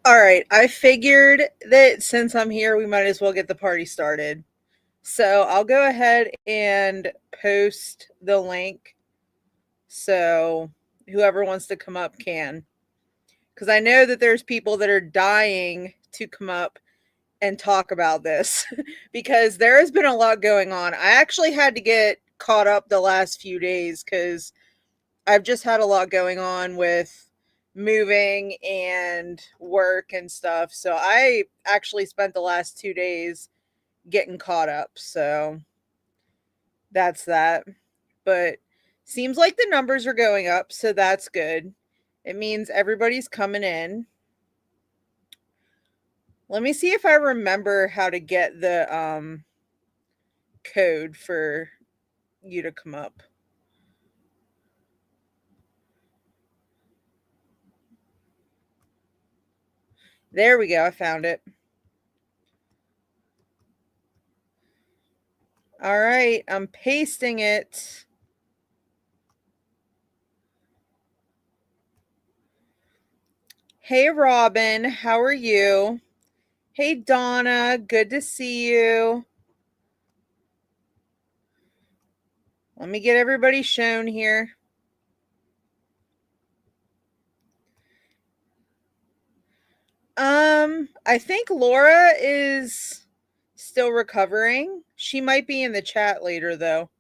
All right, I figured that since I'm here, we might as well get the party started. So I'll go ahead and post the link so whoever wants to come up can. Because I know that there's people that are dying to come up and talk about this because there has been a lot going on. I actually had to get caught up the last few days because I've just had a lot going on with moving and work and stuff. So I actually spent the last 2 days getting caught up. So that's that. But seems like the numbers are going up. So that's good. It means everybody's coming in. Let me see if I remember how to get the code for you to come up. There we go. I found it. All right. I'm pasting it. Hey, Robin. How are you? Hey, Donna. Good to see you. Let me get everybody shown here. I think Laura is still recovering. She might be in the chat later, though.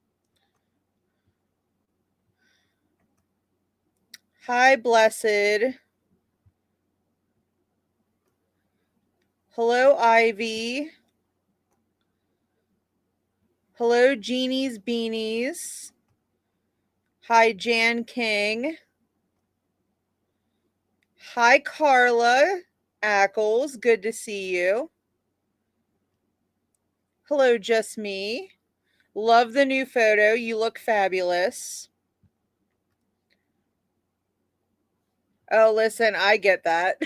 Hi, Blessed. Hello, Ivy. Hello, Jeannie's Beanies. Hi, Jan King. Hi, Carla Ackles. Good to see you. Hello, Just Me. Love the new photo. You look fabulous. Oh, listen, I get that.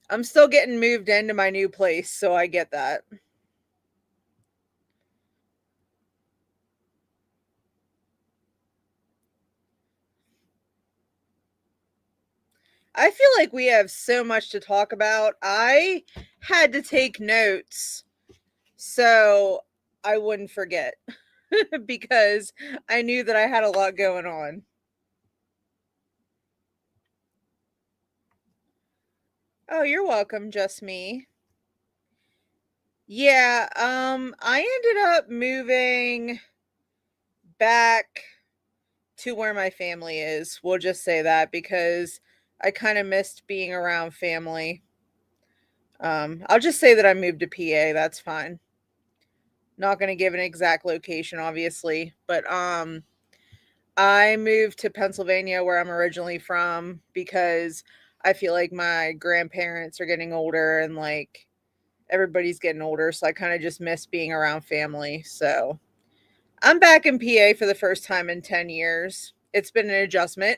I'm still getting moved into my new place, so I get that. I feel like we have so much to talk about. I had to take notes so I wouldn't forget because I knew that I had a lot going on. Oh, you're welcome, Just Me. Yeah, I ended up moving back to where my family is. We'll just say that because I kind of missed being around family. I'll just say that I moved to PA. That's fine. Not going to give an exact location, obviously, but I moved to Pennsylvania, where I'm originally from, because I feel like my grandparents are getting older and like everybody's getting older, so I kind of just miss being around family. So I'm back in PA for the first time in 10 years. It's been an adjustment.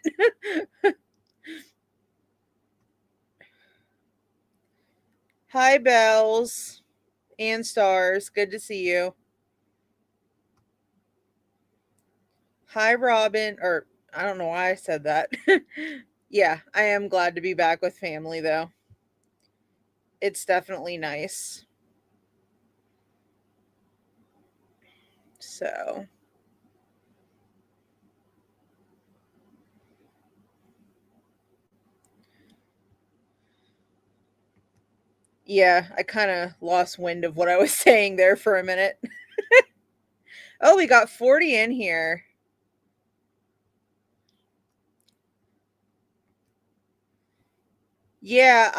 Hi, Bells and Stars. Good to see you. Hi, Robin. Or I don't know why I said that. Yeah, I am glad to be back with family, though. It's definitely nice. So, yeah, I kind of lost wind of what I was saying there for a minute. Oh, we got 40 in here. Yeah,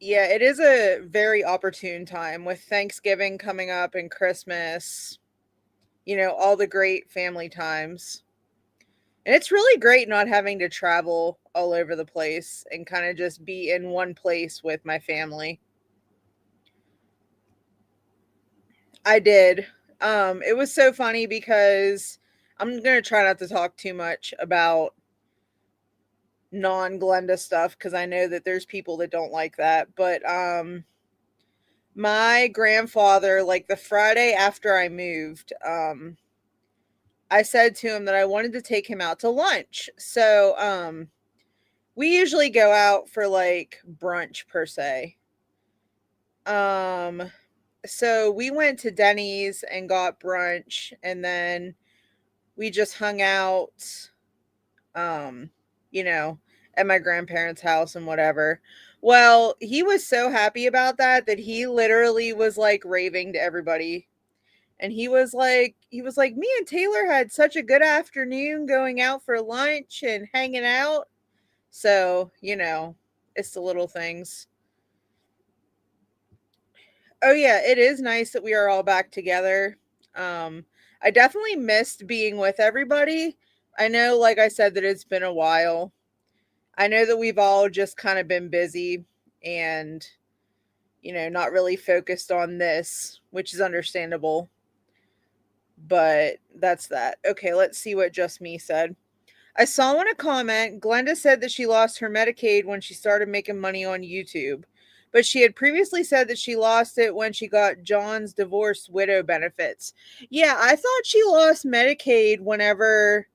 it is a very opportune time with Thanksgiving coming up and Christmas, all the great family times. And it's really great not having to travel all over the place and kind of just be in one place with my family. I did. It was so funny because I'm going to try not to talk too much about non Glenda stuff because I know that there's people that don't like that. But my grandfather, like the Friday after I moved, I said to him that I wanted to take him out to lunch. So We usually go out for like brunch per se. Um, so we went to Denny's and got brunch, and then we just hung out, um, you know, at my grandparents' house and whatever. Well, he was so happy about that that he literally was like raving to everybody. And he was like, me and Taylor had such a good afternoon going out for lunch and hanging out. So, it's the little things. Oh yeah, it is nice that we are all back together. I definitely missed being with everybody. I know, like I said, that it's been a while. I know that we've all just kind of been busy and, not really focused on this, which is understandable. But that's that. Okay, let's see what Just Me said. I saw in a comment, Glenda said that she lost her Medicaid when she started making money on YouTube. But she had previously said that she lost it when she got John's divorced widow benefits. Yeah, I thought she lost Medicaid whenever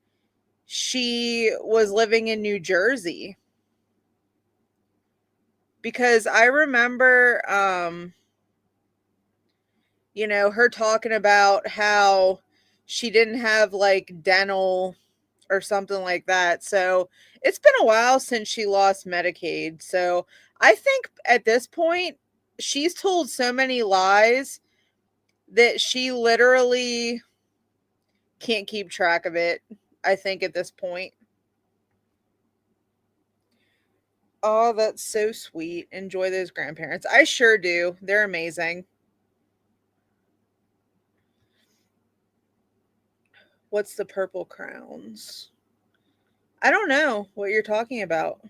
she was living in New Jersey. Because I remember her talking about how she didn't have like dental or something like that. So it's been a while since she lost Medicaid. So I think at this point, she's told so many lies that she literally can't keep track of it. I think at this point. Oh, that's so sweet. Enjoy those grandparents. I sure do. They're amazing. What's the purple crowns? I don't know what you're talking about.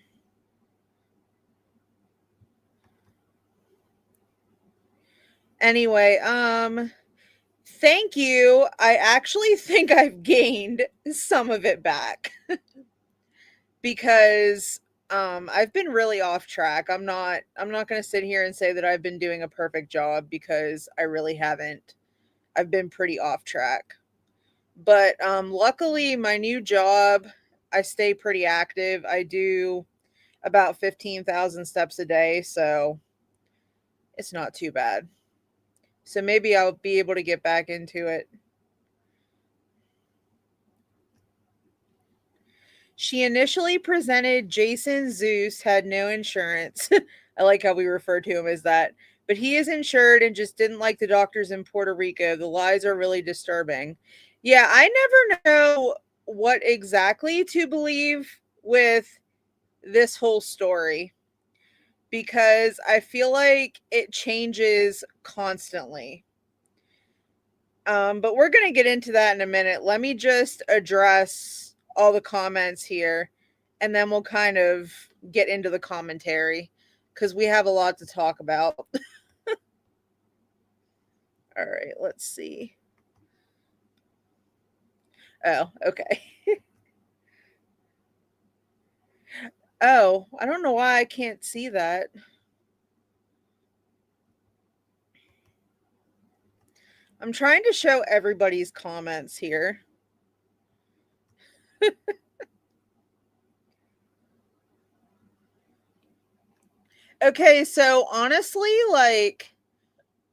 Anyway, thank you. I actually think I've gained some of it back because I've been really off track. I'm not going to sit here and say that I've been doing a perfect job because I really haven't. I've been pretty off track. But luckily my new job, I stay pretty active. I do about 15,000 steps a day, so it's not too bad. So maybe I'll be able to get back into it. She initially presented Jason Zeus had no insurance. I like how we refer to him as that. But he is insured and just didn't like the doctors in Puerto Rico. The lies are really disturbing. Yeah, I never know what exactly to believe with this whole story because I feel like it changes constantly. But we're going to get into that in a minute. Let me just address all the comments here and then we'll kind of get into the commentary because we have a lot to talk about. All right, let's see. Oh, okay. Oh, I don't know why I can't see that. I'm trying to show everybody's comments here. Okay, so honestly, like,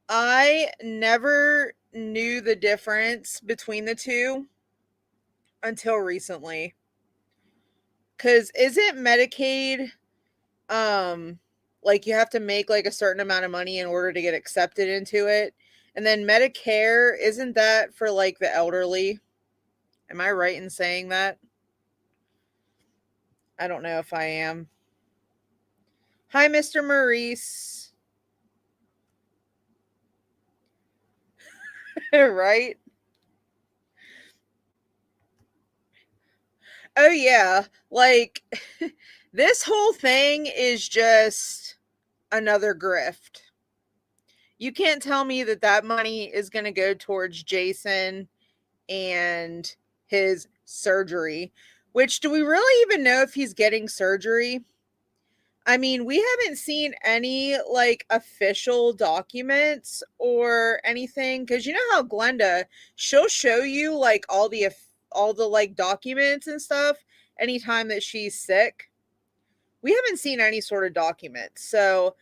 I never knew the difference between the two until recently. Cause isn't Medicaid like you have to make like a certain amount of money in order to get accepted into it? And then Medicare, isn't that for like the elderly? Am I right in saying that? I don't know if I am. Hi, Mr. Maurice. Right? Oh yeah. Like this whole thing is just another grift. You can't tell me that that money is going to go towards Jason and his surgery, which do we really even know if he's getting surgery? I mean, we haven't seen any like official documents or anything because you know how Glenda, she'll show you like all the like documents and stuff anytime that she's sick. we haven't seen any sort of documents. So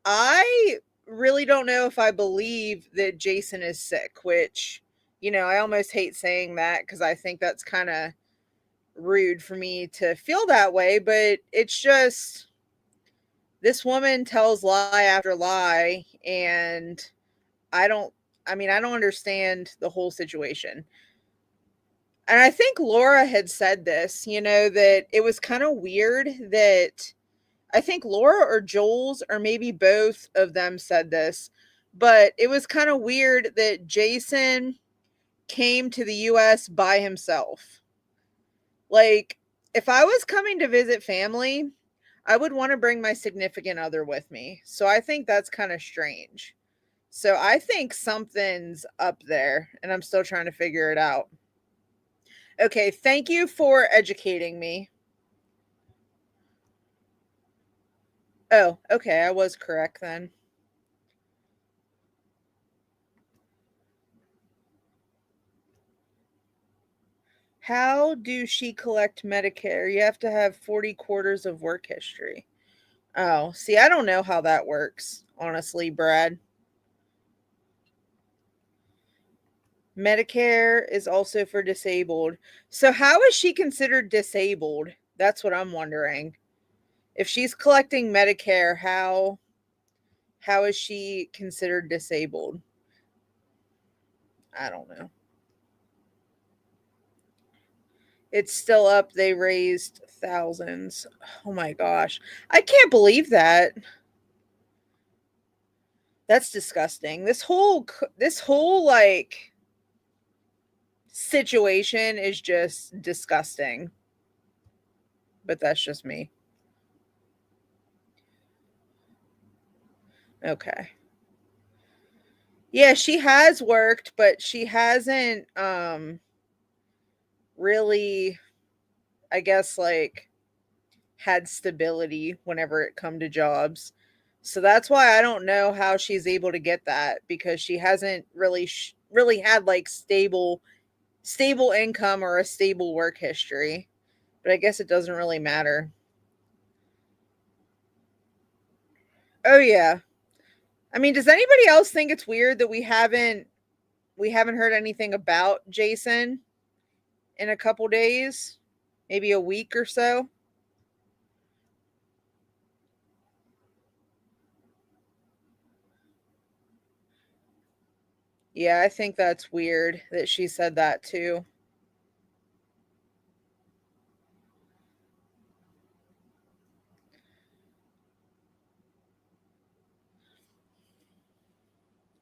I really don't know if I believe that Jason is sick, which, I almost hate saying that because I think that's kind of rude for me to feel that way, but it's just this woman tells lie after lie, and I don't I don't understand the whole situation. And I think Laura had said this, that it was kind of weird that I think Laura or Jules or maybe both of them said this, but it was kind of weird that Jason came to the US by himself. Like, if I was coming to visit family, I would want to bring my significant other with me. So I think that's kind of strange. So I think something's up there and I'm still trying to figure it out. Okay, thank you for educating me. Oh, okay, I was correct then. How do she collect Medicare? You have to have 40 quarters of work history. Oh, see, I don't know how that works, honestly, Brad. Medicare is also for disabled. So how is she considered disabled? That's what I'm wondering. If she's collecting Medicare, how is she considered disabled? I don't know. It's still up. They raised thousands. Oh my gosh. I can't believe that. That's disgusting. This whole like situation is just disgusting. But that's just me. Okay. Yeah, she has worked, but she hasn't really, I guess, like, had stability whenever it come to jobs. So that's why I don't know how she's able to get that, because she hasn't really had like stable income or a stable work history. But I guess it doesn't really matter. Oh yeah. I mean, does anybody else think it's weird that we haven't heard anything about Jason in a couple days? Maybe a week or so? Yeah, I think that's weird that she said that too.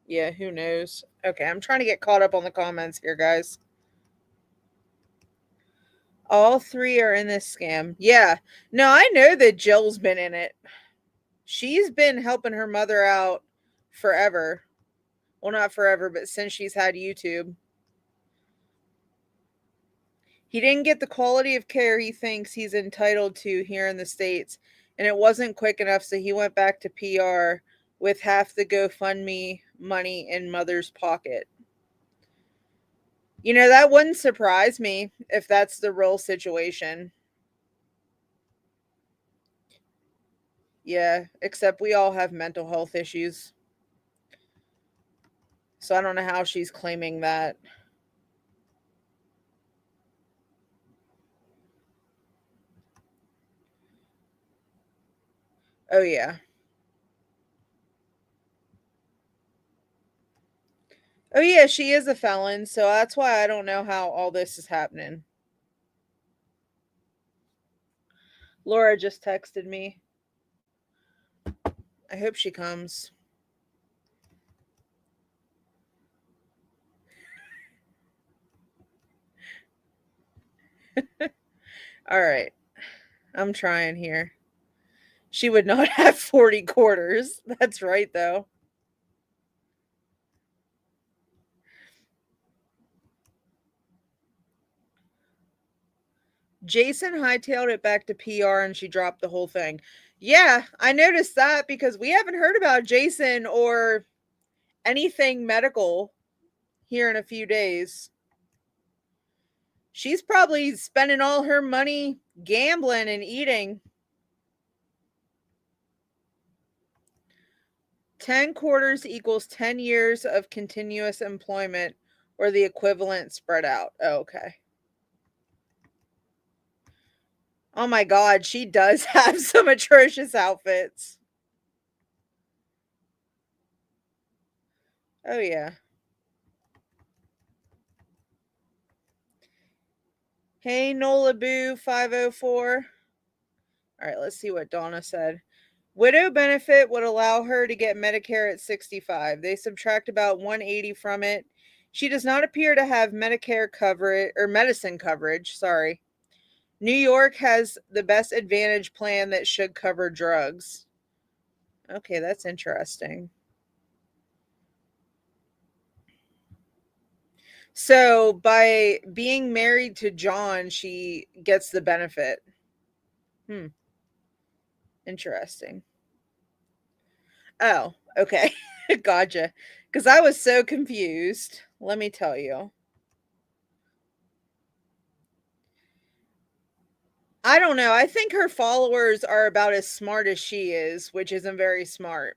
Yeah, who knows? Okay, I'm trying to get caught up on the comments here, guys. All three are in this scam. Yeah. No, I know that Jill's been in it. She's been helping her mother out forever. Well, not forever, but since she's had YouTube. He didn't get the quality of care he thinks he's entitled to here in the States, and it wasn't quick enough, so he went back to PR with half the GoFundMe money in mother's pocket. That wouldn't surprise me if that's the real situation. Yeah, except we all have mental health issues. So I don't know how she's claiming that. Oh, yeah. Oh, yeah, she is a felon. So that's why I don't know how all this is happening. Laura just texted me. I hope she comes. All right. I'm trying here. She would not have 40 quarters. That's right, though. Jason hightailed it back to PR and she dropped the whole thing. Yeah, I noticed that because we haven't heard about Jason or anything medical here in a few days. She's probably spending all her money gambling and eating. 10 quarters equals 10 years of continuous employment or the equivalent spread out. Oh, okay. Oh my God, she does have some atrocious outfits. Oh, yeah. Hey, Nola Boo 504. All right, let's see what Donna said. Widow benefit would allow her to get Medicare at 65. They subtract about 180 from it. She does not appear to have Medicare coverage or medicine coverage, sorry. New York has the best advantage plan that should cover drugs. Okay, that's interesting. So, by being married to John, she gets the benefit. Hmm, interesting. Oh, okay. Gotcha. Because I was so confused. Let me tell you. I don't know. I think her followers are about as smart as she is, which isn't very smart.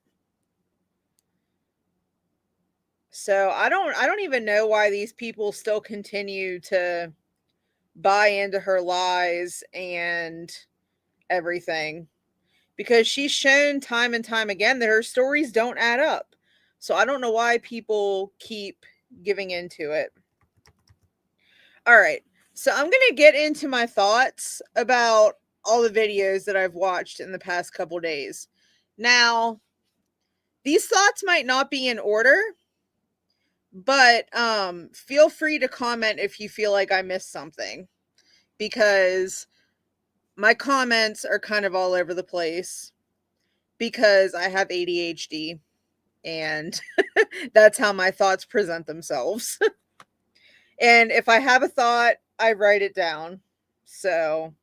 So I don't even know why these people still continue to buy into her lies and everything. Because she's shown time and time again that her stories don't add up. So I don't know why people keep giving into it. All right. So I'm going to get into my thoughts about all the videos that I've watched in the past couple days. Now, these thoughts might not be in order, but feel free to comment if you feel like I missed something because my comments are kind of all over the place because I have ADHD and that's how my thoughts present themselves. And if I have a thought, I write it down. So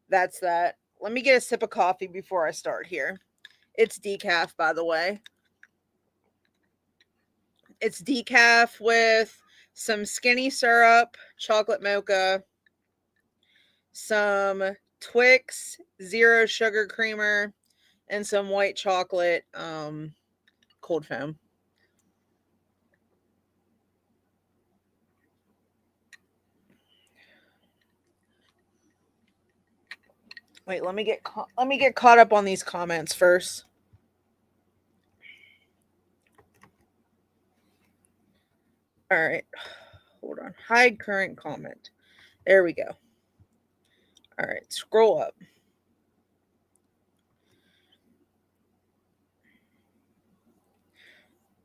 that's that. Let me get a sip of coffee before I start here. It's decaf, by the way. It's decaf with some skinny syrup, chocolate mocha, some Twix zero sugar creamer, and some white chocolate cold foam. Wait, let me get caught up on these comments first. All right. Hold on. Hide current comment. There we go. All right, scroll up.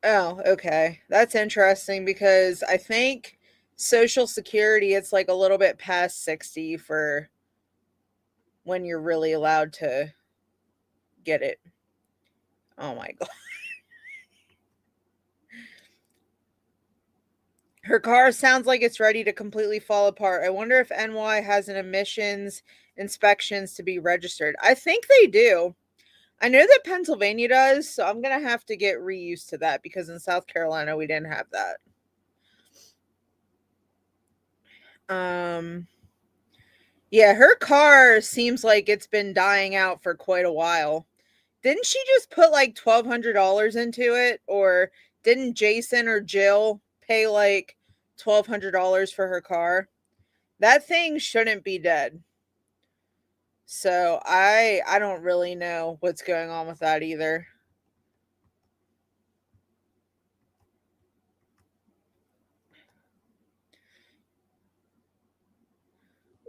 Oh, okay. That's interesting because I think Social Security it's like a little bit past 60 for when you're really allowed to get it. Oh my god. Her car sounds like it's ready to completely fall apart. I wonder if NY has an emissions inspections to be registered. I think they do. I know that Pennsylvania does, so I'm going to have to get reused to that because in South Carolina we didn't have that. Um Yeah, her car seems like it's been dying out for quite a while. Didn't she just put like $1,200 into it? Or didn't Jason or Jill pay like $1,200 for her car? That thing shouldn't be dead. So I don't really know what's going on with that either.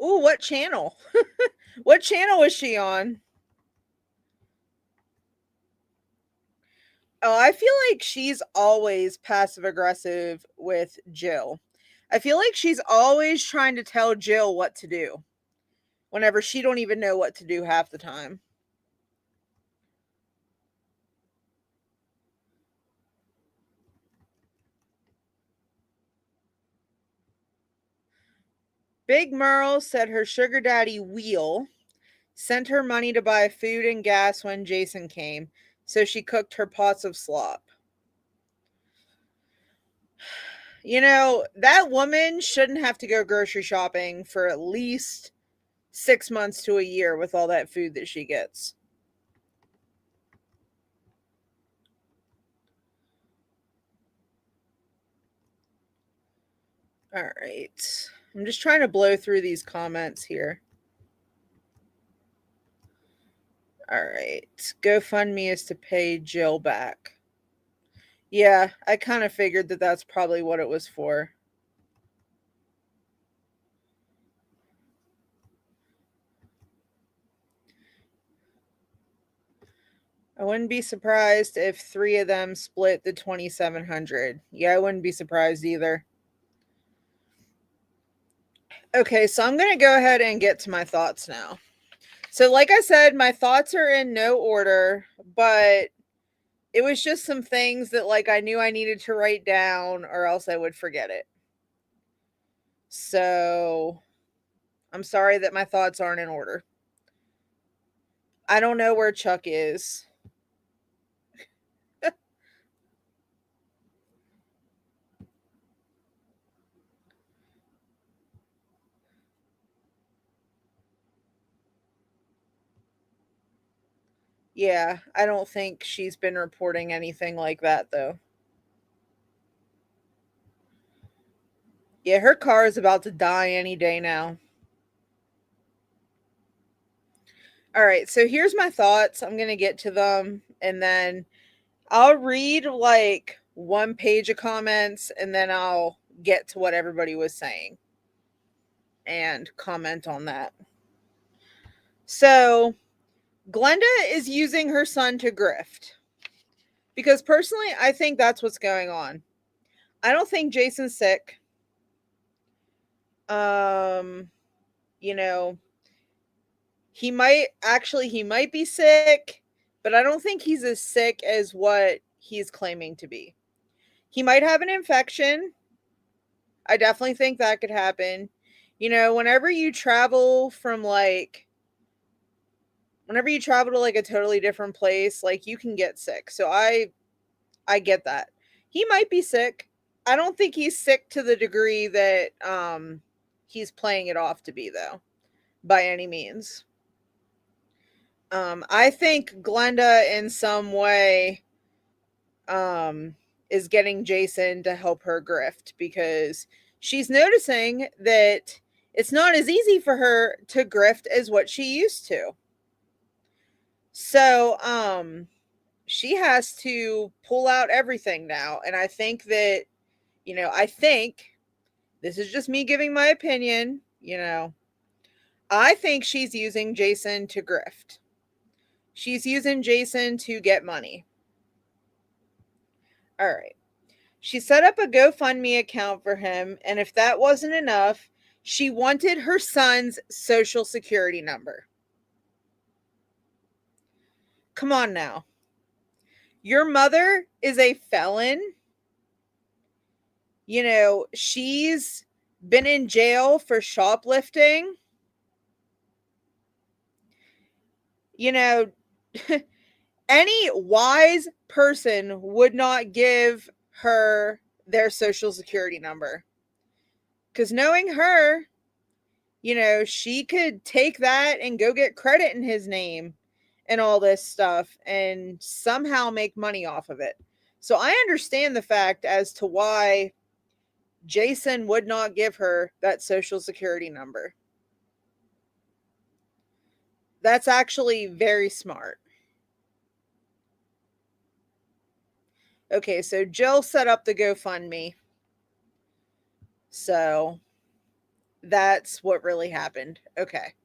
Ooh, what channel? What channel was she on? Oh, I feel like she's always passive aggressive with Jill. I feel like she's always trying to tell Jill what to do whenever she don't even know what to do half the time. Big Merle said her sugar daddy Wheel sent her money to buy food and gas when Jason came, so she cooked her pots of slop. You know, that woman shouldn't have to go grocery shopping for at least 6 months to a year with all that food that she gets. All right. I'm just trying to blow through these comments here. All right. GoFundMe is to pay Jill back. Yeah, I kind of figured that that's probably what it was for. I wouldn't be surprised if 3 of them split the 2,700. Yeah, I wouldn't be surprised either. Okay, so I'm going to go ahead and get to my thoughts now. So, like I said, my thoughts are in no order, but it was just some things that like I knew I needed to write down or else I would forget it. So, I'm sorry that my thoughts aren't in order. I don't know where Chuck is. Yeah, I don't think she's been reporting anything like that though. Yeah, her car is about to die any day now. All right, so here's my thoughts. I'm going to get to them and then I'll read like one page of comments and then I'll get to what everybody was saying and comment on that. So, Glenda is using her son to grift. Because personally, I think that's what's going on. I don't think Jason's sick. Um, you know, he might be sick, but I don't think he's as sick as what he's claiming to be. He might have an infection. I definitely think that could happen. Whenever you travel to like a totally different place, like you can get sick. So I get that. He might be sick. I don't think he's sick to the degree that he's playing it off to be though, by any means. I think Glenda in some way um is getting Jason to help her grift because she's noticing that it's not as easy for her to grift as what she used to. So, she has to pull out everything now. And I think that, I think this is just me giving my opinion, I think she's using Jason to grift. She's using Jason to get money. All right. She set up a GoFundMe account for him, and if that wasn't enough, she wanted her son's social security number. Come on now. Your mother is a felon. She's been in jail for shoplifting. You know, any wise person would not give her their social security number. Because knowing her, she could take that and go get credit in his name and all this stuff and somehow make money off of it. So I understand the fact as to why Jason would not give her that social security number. That's actually very smart. Okay, so Jill set up the GoFundMe. So that's what really happened. Okay.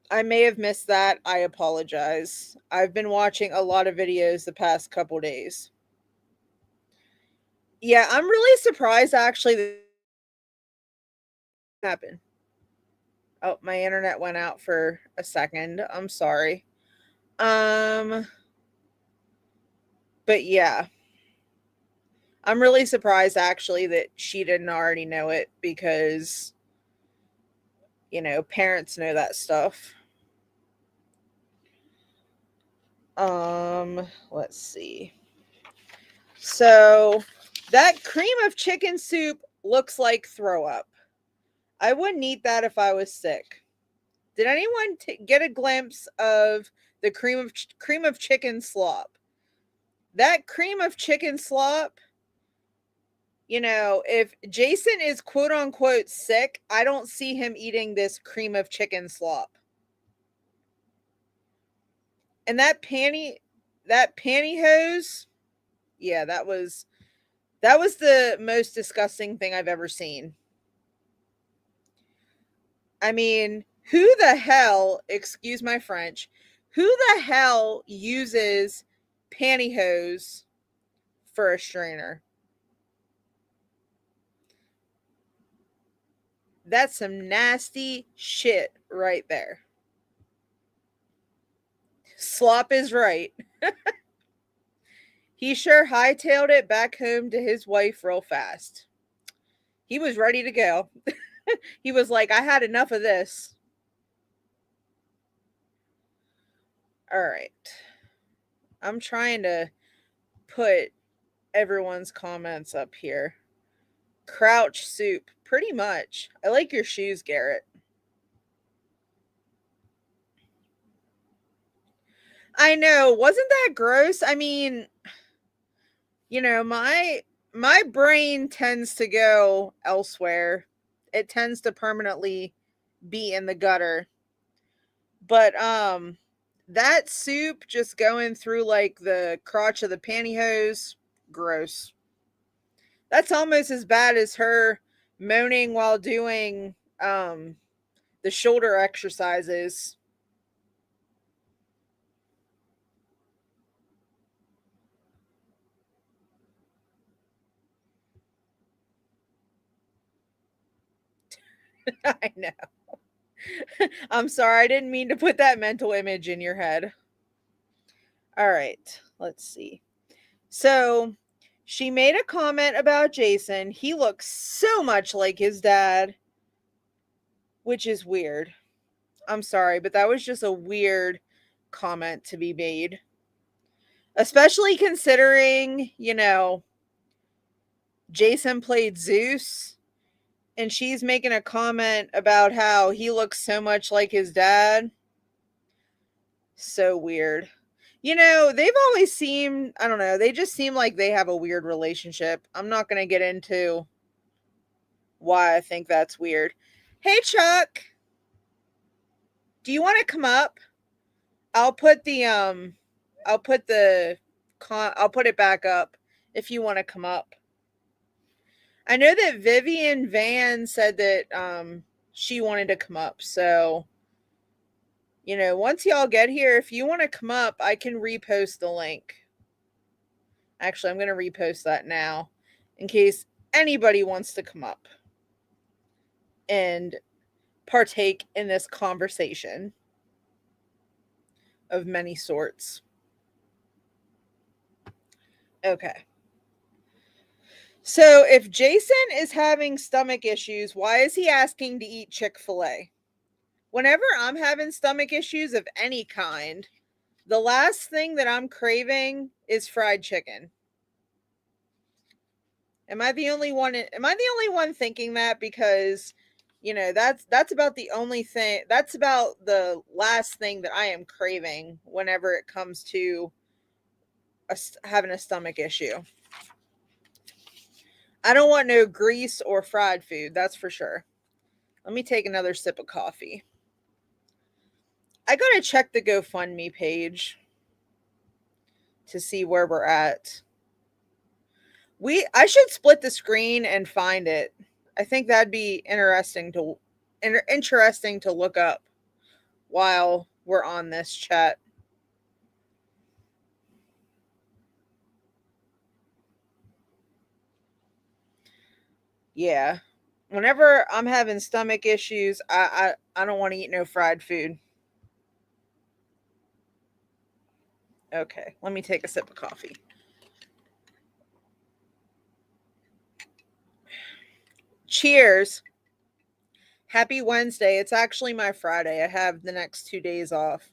I may have missed that. I apologize. I've been watching a lot of videos the past couple days. Yeah, I'm really surprised actually that happened. Oh, my internet went out for a second. I'm sorry. Um but yeah, I'm really surprised actually that she didn't already know it because parents know that stuff. Let's see. So that cream of chicken soup looks like throw up. I wouldn't eat that if I was sick. Did anyone get a glimpse of the cream of chicken slop? That cream of chicken slop If Jason is quote unquote sick, I don't see him eating this cream of chicken slop. And that pantyhose, yeah, that was the most disgusting thing I've ever seen. I mean, who the hell, excuse my French, who the hell uses pantyhose for a strainer? That's some nasty shit right there. Slop is right. He sure hightailed it back home to his wife real fast. He was ready to go. He was like, I had enough of this. All right. I'm trying to put everyone's comments up here. Crouch soup, pretty much. I like your shoes, Garrett. I know, wasn't that gross? I mean, my brain tends to go elsewhere. It tends to permanently be in the gutter. But that soup just going through like the crotch of the pantyhose, gross. That's almost as bad as her moaning while doing the shoulder exercises. I know. I'm sorry, I didn't mean to put that mental image in your head. All right, let's see. So she made a comment about Jason. He looks so much like his dad, which is weird. I'm sorry, but that was just a weird comment to be made. Especially considering, Jason played Zeus and she's making a comment about how he looks so much like his dad. So weird. They've always seemed, I don't know, they just seem like they have a weird relationship. I'm not going to get into why I think that's weird. Hey, Chuck, do you want to come up? I'll put the, I'll put the, I'll put it back up if you want to come up. I know that Vivian Van said that, she wanted to come up. So, once y'all get here, if you want to come up, I can repost the link. Actually, I'm going to repost that now in case anybody wants to come up and partake in this conversation of many sorts. Okay. So, if Jason is having stomach issues, why is he asking to eat Chick-fil-A? Whenever I'm having stomach issues of any kind, the last thing that I'm craving is fried chicken. Am I the only one thinking that? Because that's about the only thing, that's about the last thing that I am craving whenever it comes to having a stomach issue. I don't want no grease or fried food, that's for sure. Let me take another sip of coffee. I gotta check the GoFundMe page to see where we're at. I should split the screen and find it. I think that'd be interesting to look up while we're on this chat. Yeah. Whenever I'm having stomach issues, I don't want to eat no fried food. Okay, let me take a sip of coffee. Cheers. Happy Wednesday. It's actually my Friday. I have the next 2 days off.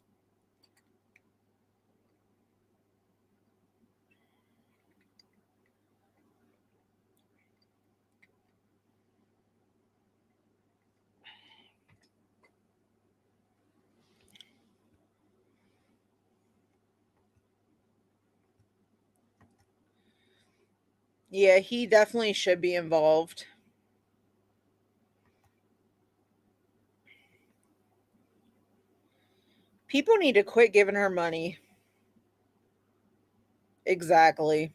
Yeah, he definitely should be involved. People need to quit giving her money. Exactly.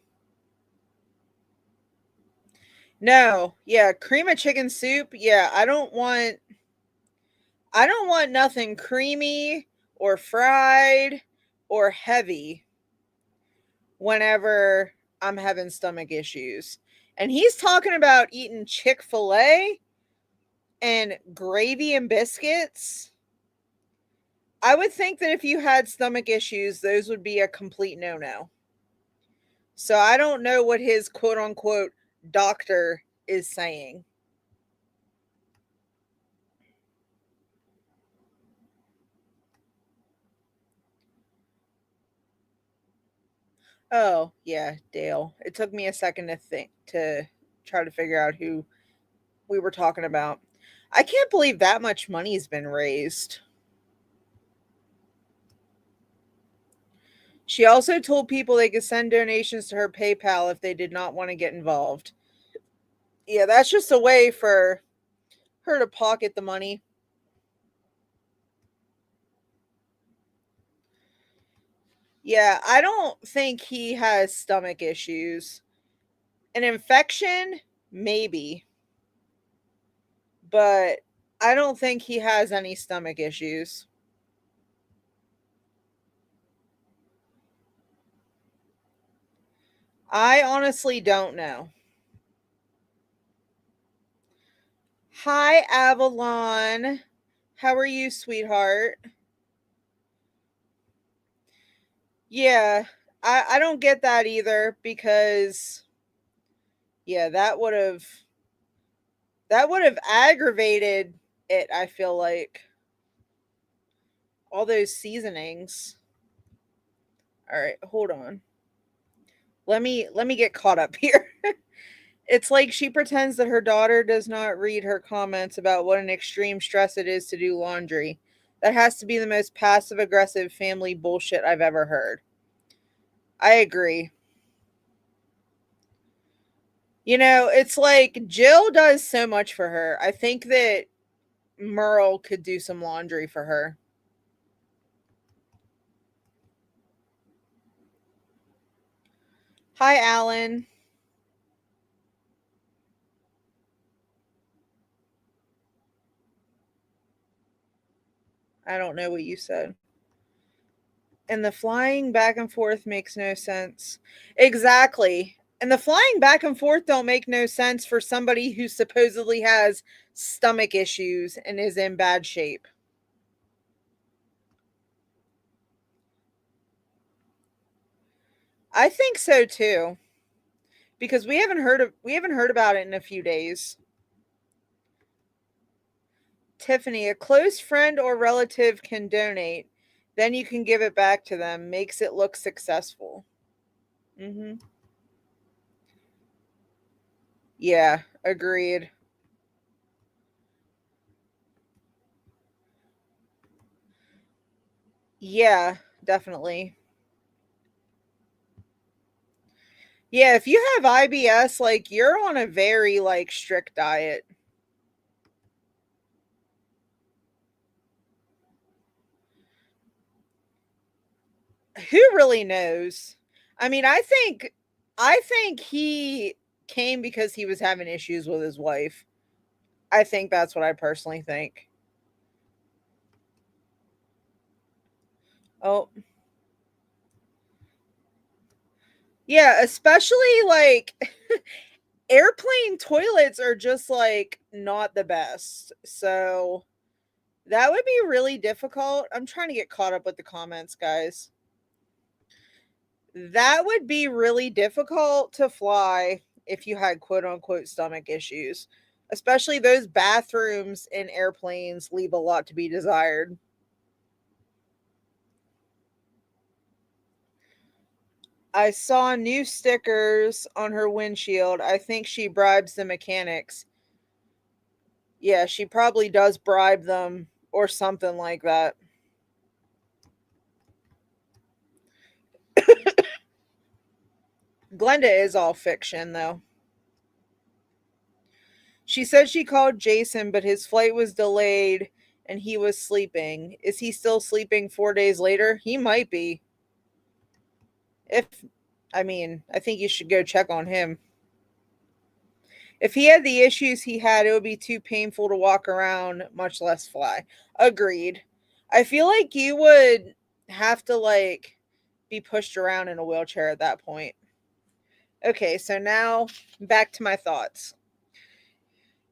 No, yeah, cream of chicken soup. Yeah, I don't want nothing creamy or fried or heavy whenever I'm having stomach issues. And he's talking about eating Chick-fil-A and gravy and biscuits. I would think that if you had stomach issues, those would be a complete no-no. So I don't know what his quote unquote doctor is saying. Oh, yeah, Dale. It took me a second to try to figure out who we were talking about. I can't believe that much money's been raised. She also told people they could send donations to her PayPal if they did not want to get involved. Yeah, that's just a way for her to pocket the money. Yeah, I don't think he has stomach issues. An infection, maybe, but I don't think he has any stomach issues. I honestly don't know. Hi, Avalon. How are you, sweetheart? Yeah, I don't get that either because yeah, that would have aggravated it, I feel like. All those seasonings. All right, hold on. Let me get caught up here. It's like she pretends that her daughter does not read her comments about what an extreme stress it is to do laundry. That has to be the most passive aggressive family bullshit I've ever heard. I agree. It's like Jill does so much for her. I think that Merle could do some laundry for her. Hi, Alan. I don't know what you said. And the flying back and forth makes no sense. Exactly. And the flying back and forth don't make no sense for somebody who supposedly has stomach issues and is in bad shape. I think so too because we haven't heard about it in a few days. Tiffany, a close friend or relative can donate, then you can give it back to them. Makes it look successful. Mhm. Yeah, agreed. Yeah, definitely. Yeah, if you have IBS, like you're on a very like strict diet. Who really knows? I mean, I think he came because he was having issues with his wife. I think that's what I personally think. Oh, yeah, especially like airplane toilets are just like not the best. So that would be really difficult. I'm trying to get caught up with the comments, guys. That would be really difficult to fly if you had quote unquote stomach issues. Especially those bathrooms in airplanes leave a lot to be desired. I saw new stickers on her windshield. I think she bribes the mechanics. Yeah, she probably does bribe them or something like that. Glenda is all fiction, though. She said she called Jason, but his flight was delayed and he was sleeping. Is he still sleeping 4 days later? He might be. If, I mean, I think you should go check on him. If he had the issues he had, it would be too painful to walk around, much less fly. Agreed. I feel like you would have to, like, be pushed around in a wheelchair at that point. Okay, so now back to my thoughts.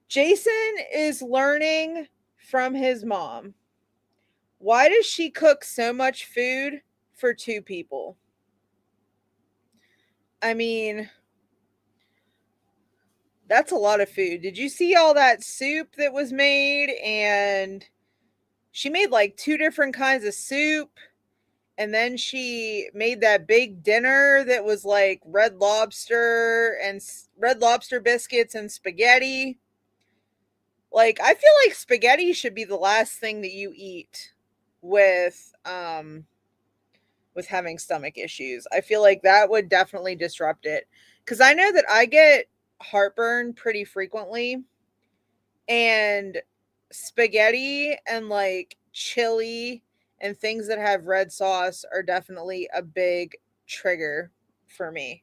Jason is learning from his mom. Why does she cook so much food for two people? I mean, that's a lot of food. Did you see all that soup that was made? And she made like two different kinds of soup. And then she made that big dinner that was like red lobster biscuits and spaghetti. Like, I feel like spaghetti should be the last thing that you eat with with having stomach issues. I feel like that would definitely disrupt it. Cuz I know that I get heartburn pretty frequently, and spaghetti and like chili and things that have red sauce are definitely a big trigger for me.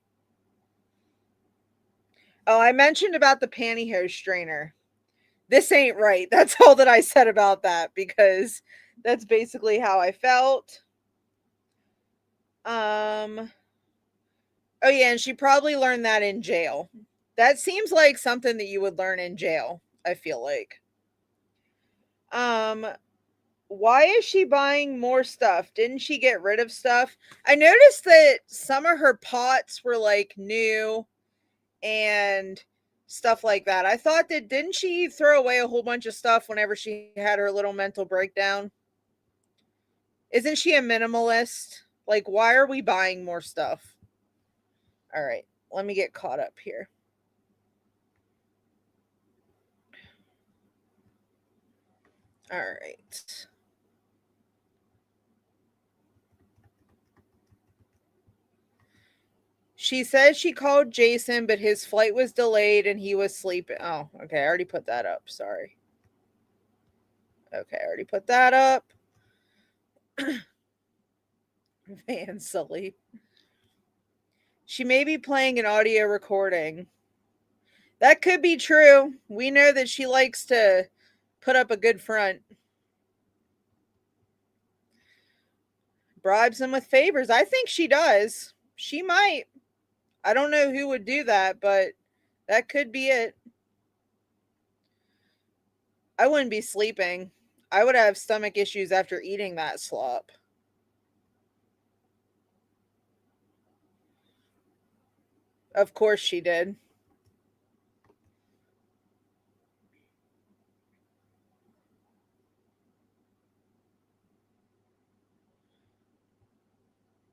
Oh, I mentioned about the pantyhose strainer. This ain't right. That's all that I said about that because that's basically how I felt. Um oh yeah, and she probably learned that in jail. That seems like something that you would learn in jail, I feel like. Um why is she buying more stuff? Didn't she get rid of stuff? I noticed that some of her pots were like new and stuff like that. I thought that didn't she throw away a whole bunch of stuff whenever she had her little mental breakdown? Isn't she a minimalist? Like, why are we buying more stuff? All right, let me get caught up here. All right. She said she called Jason, but his flight was delayed and he was sleeping. Oh, okay. I already put that up. Sorry. Okay, I already put that up. Man, Sully. She may be playing an audio recording. That could be true. We know that she likes to put up a good front. Bribes him with favors. I think she does. She might. I don't know who would do that, but that could be it. I wouldn't be sleeping. I would have stomach issues after eating that slop. Of course she did.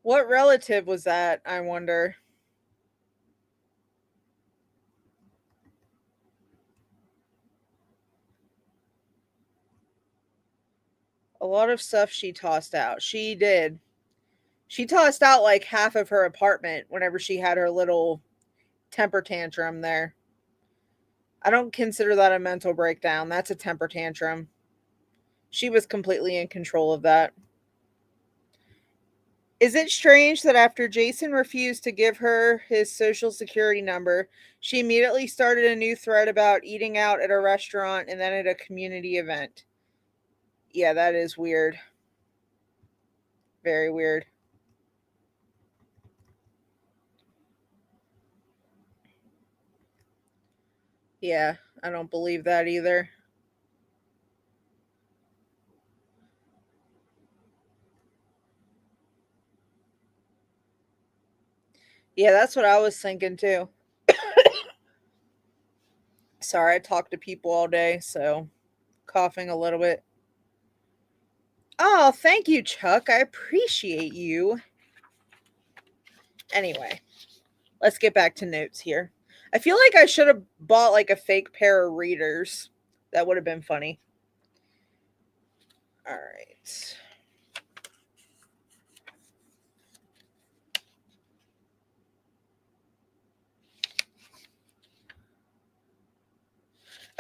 What relative was that, I wonder? A lot of stuff she tossed out. She did. She tossed out like half of her apartment whenever she had her little temper tantrum there. I don't consider that a mental breakdown. That's a temper tantrum. She was completely in control of that. Is it strange that after Jason refused to give her his social security number, she immediately started a new thread about eating out at a restaurant and then at a community event? Yeah, that is weird. Very weird. Yeah, I don't believe that either. Yeah, that's what I was thinking too. Sorry, I talk to people all day, so coughing a little bit. Oh, thank you, Chuck. I appreciate you. Anyway, let's get back to notes here. I feel like I should have bought like a fake pair of readers. That would have been funny. All right.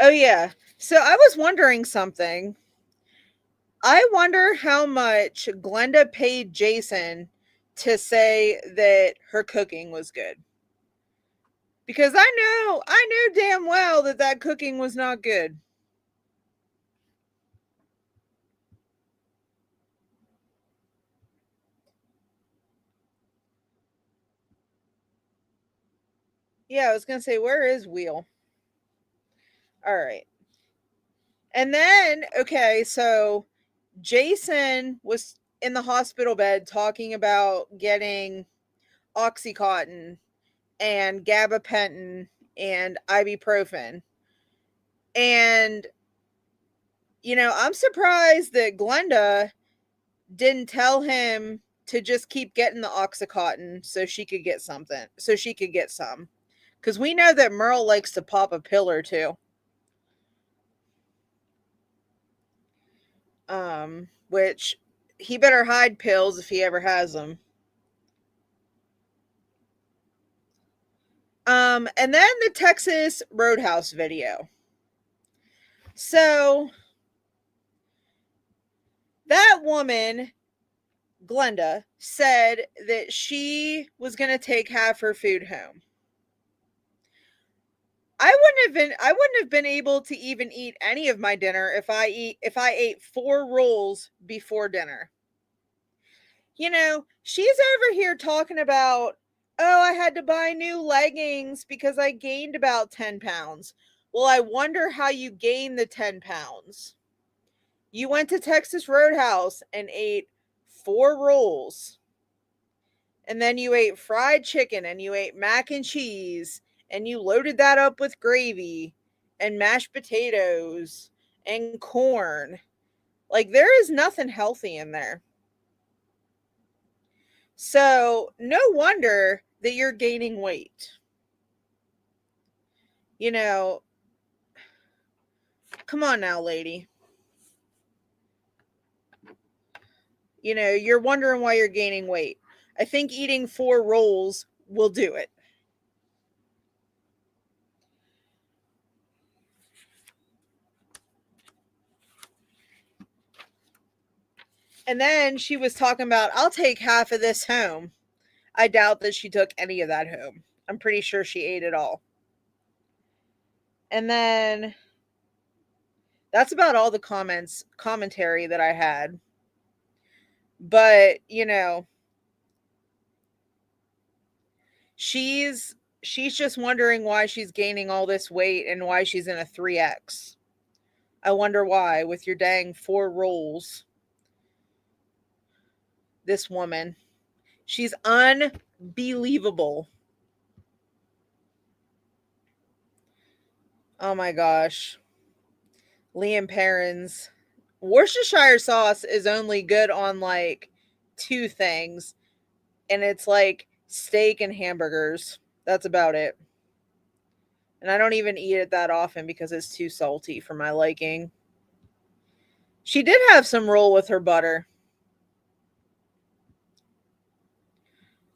Oh, yeah. So I was wondering something. I wonder how much Glenda paid Jason to say that her cooking was good. Because I knew damn well that that cooking was not good. Yeah, I was going to say, where is Wheel? All right. And then, okay, so Jason was in the hospital bed talking about getting Oxycontin and gabapentin and ibuprofen. And, I'm surprised that Glenda didn't tell him to just keep getting the Oxycontin so she could get something, so she could get some. Because we know that Merle likes to pop a pill or two. Which he better hide pills if he ever has them. And then the Texas Roadhouse video. So that woman, Glenda, said that she was going to take half her food home. I wouldn't have been able to even eat any of my dinner if I ate 4 rolls before dinner. She's over here talking about, oh, I had to buy new leggings because I gained about 10 pounds. Well, I wonder how you gained the 10 pounds. You went to Texas Roadhouse and ate 4 rolls. And then you ate fried chicken and you ate mac and cheese and you loaded that up with gravy and mashed potatoes and corn. Like, there is nothing healthy in there. So, no wonder that you're gaining weight. You know, come on now, lady. You're wondering why you're gaining weight. I think eating 4 rolls will do it. And then she was talking about, I'll take half of this home. I doubt that she took any of that home. I'm pretty sure she ate it all. And then that's about all the commentary that I had. But, she's just wondering why she's gaining all this weight and why she's in a 3X. I wonder why with your dang 4 rolls. This woman, she's unbelievable. Oh my gosh. Liam Perrins. Worcestershire sauce is only good on like 2 things, and it's like steak and hamburgers. That's about it. And I don't even eat it that often because it's too salty for my liking. She did have some roll with her butter.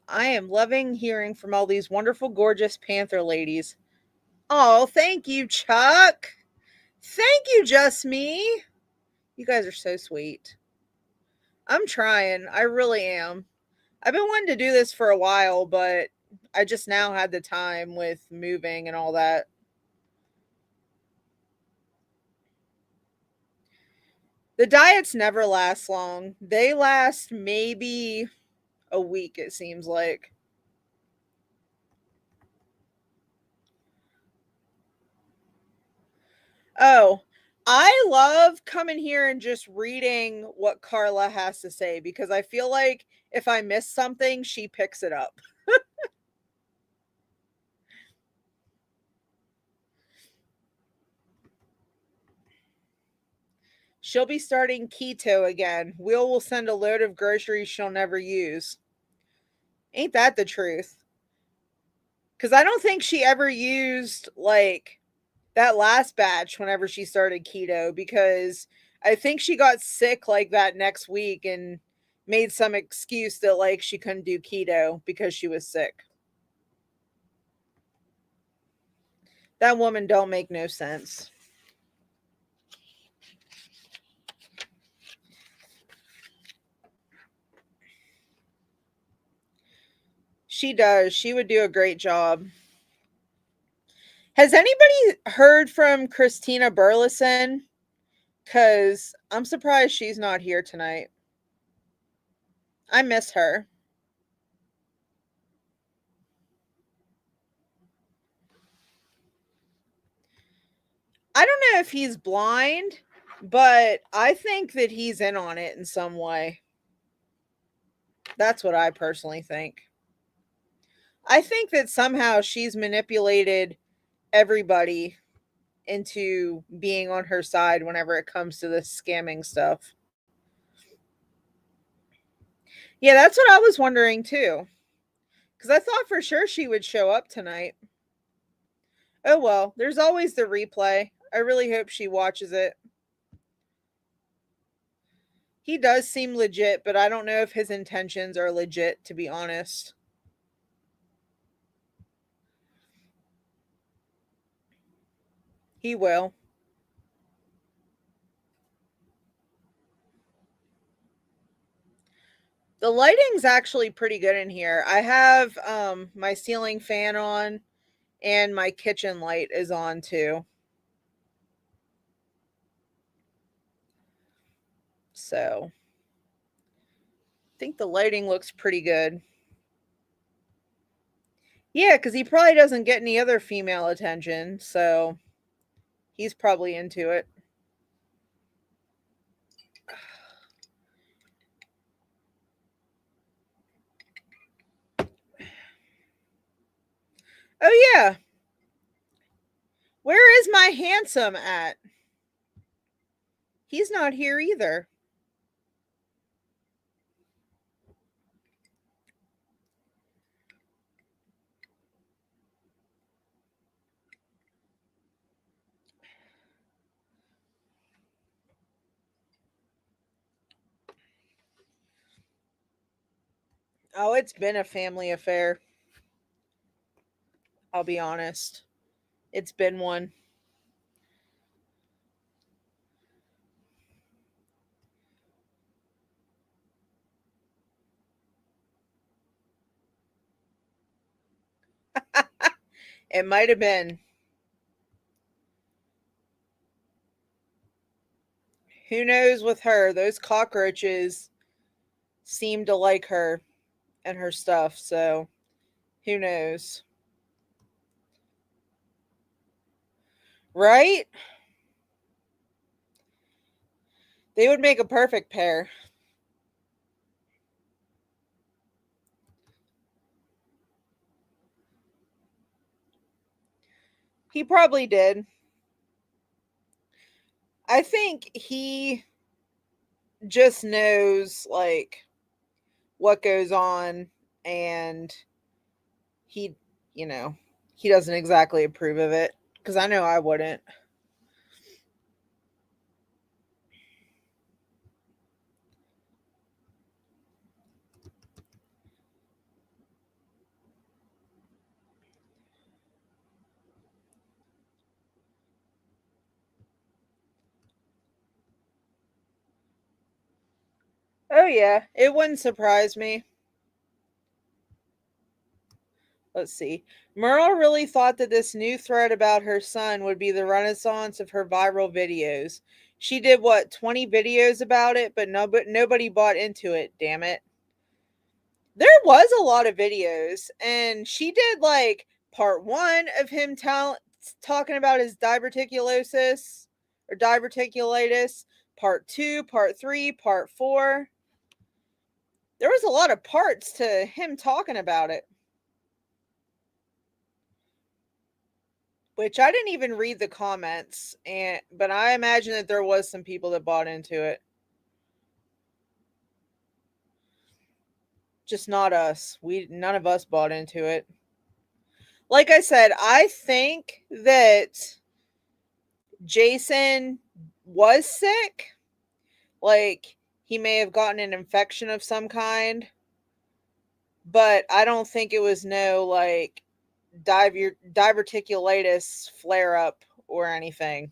I am loving hearing from all these wonderful, gorgeous Panther ladies. Oh, thank you, Chuck. Thank you, Just Me. You guys are so sweet. I'm trying. I really am. I've been wanting to do this for a while, but I just now had the time with moving and all that. The diets never last long. They last maybe a week, it seems like. Oh, I love coming here and just reading what Carla has to say because I feel like if I miss something, she picks it up. She'll be starting keto again. Will send a load of groceries she'll never use. Ain't that the truth? Because I don't think she ever used like that last batch whenever she started keto because I think she got sick like that next week and made some excuse that like she couldn't do keto because she was sick. That woman don't make no sense. She does. She would do a great job. Has anybody heard from Christina Burleson? Because I'm surprised she's not here tonight. I miss her. I don't know if he's blind, but I think that he's in on it in some way. That's what I personally think. I think that somehow she's manipulated everybody into being on her side whenever it comes to this scamming stuff. Yeah, that's what I was wondering too. Because I thought for sure she would show up tonight. Oh well, there's always the replay. I really hope she watches it. He does seem legit, but I don't know if his intentions are legit, to be honest. He will. The lighting's actually pretty good in here. I have my ceiling fan on and my kitchen light is on too. So, I think the lighting looks pretty good. Yeah, cuz he probably doesn't get any other female attention, so he's probably into it. Oh yeah. Where is my handsome at? He's not here either. Oh, it's been a family affair. I'll be honest. It's been one. It might have been. Who knows with her? Those cockroaches seem to like her and her stuff, so who knows? Right? They would make a perfect pair. He probably did. I think he just knows like what goes on and he, you know, he doesn't exactly approve of it because I know I wouldn't. Oh yeah, it wouldn't surprise me. Let's see. Merle really thought that this new thread about her son would be the renaissance of her viral videos. She did what, 20 videos about it, but nobody bought into it, damn it. There was a lot of videos, and she did like part 1 of him talking about his diverticulosis or diverticulitis, part 2, part 3, part 4. There was a lot of parts to him talking about it. Which I didn't even read the comments, and but I imagine that there was some people that bought into it. Just not us. We none of us bought into it. Like I said, I think that Jason was sick. Like he may have gotten an infection of some kind, but I don't think it was no like diverticulitis flare up or anything.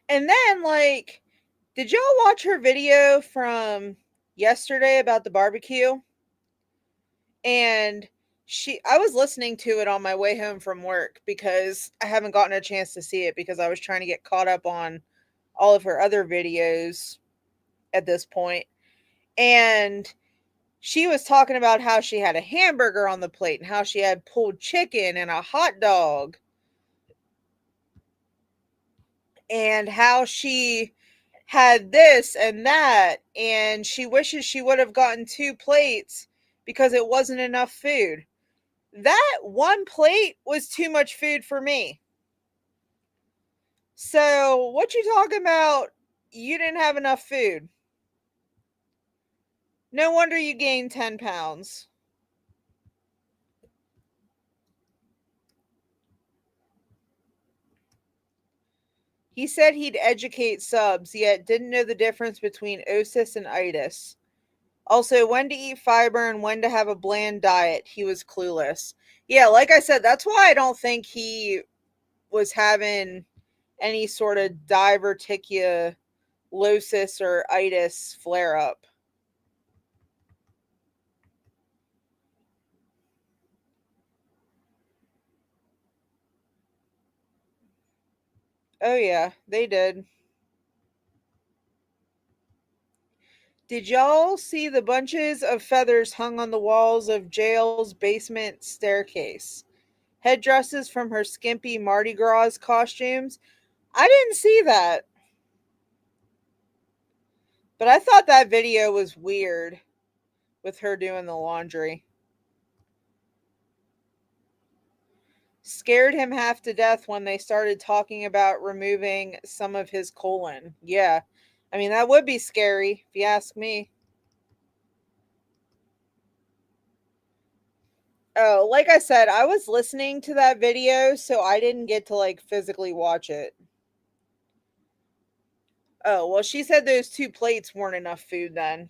And then, like, did y'all watch her video from yesterday about the barbecue? And I was listening to it on my way home from work because I haven't gotten a chance to see it because I was trying to get caught up on all of her other videos at this point. And she was talking about how she had a hamburger on the plate and how she had pulled chicken and a hot dog and how she had this and that, and she wishes she would have gotten two plates because it wasn't enough food. That one plate was too much food for me. So, what you talking about? You didn't have enough food. No wonder you gained 10 pounds. He said he'd educate subs, yet didn't know the difference between osis and itis. Also, when to eat fiber and when to have a bland diet. He was clueless. Yeah, like I said, that's why I don't think he was having any sort of diverticulosis or itis flare up. Oh, yeah, they did. Did y'all see the bunches of feathers hung on the walls of jail's basement staircase? Headdresses from her skimpy Mardi Gras costumes? I didn't see that, but I thought that video was weird with her doing the laundry. Scared him half to death when they started talking about removing some of his colon. Yeah. I mean, that would be scary if you ask me. Oh, like I said, I was listening to that video, so I didn't get to like physically watch it. Oh, well, she said those two plates weren't enough food then.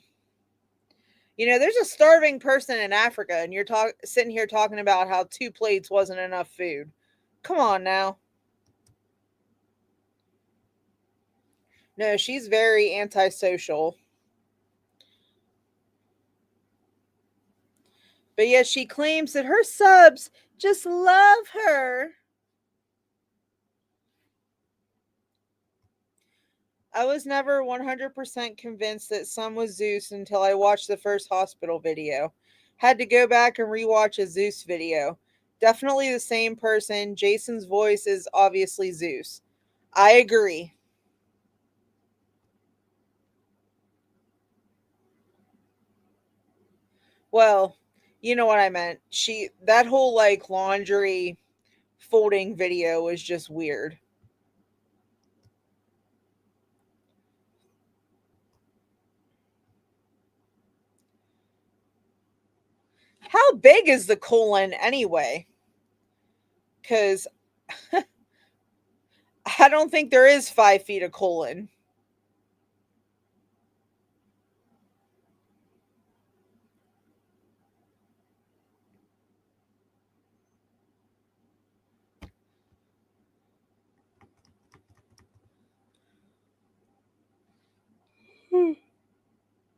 You know, there's a starving person in Africa, and you're sitting here talking about how two plates wasn't enough food. Come on now. No, she's very antisocial. But yet she claims that her subs just love her. I was never 100% convinced that Sun was Zeus until I watched the first hospital video. Had to go back and rewatch a Zeus video. Definitely the same person. Jason's voice is obviously Zeus. I agree. Well, you know what I meant. That whole like laundry folding video was just weird. How big is the colon anyway? Because I don't think there is 5 feet of colon.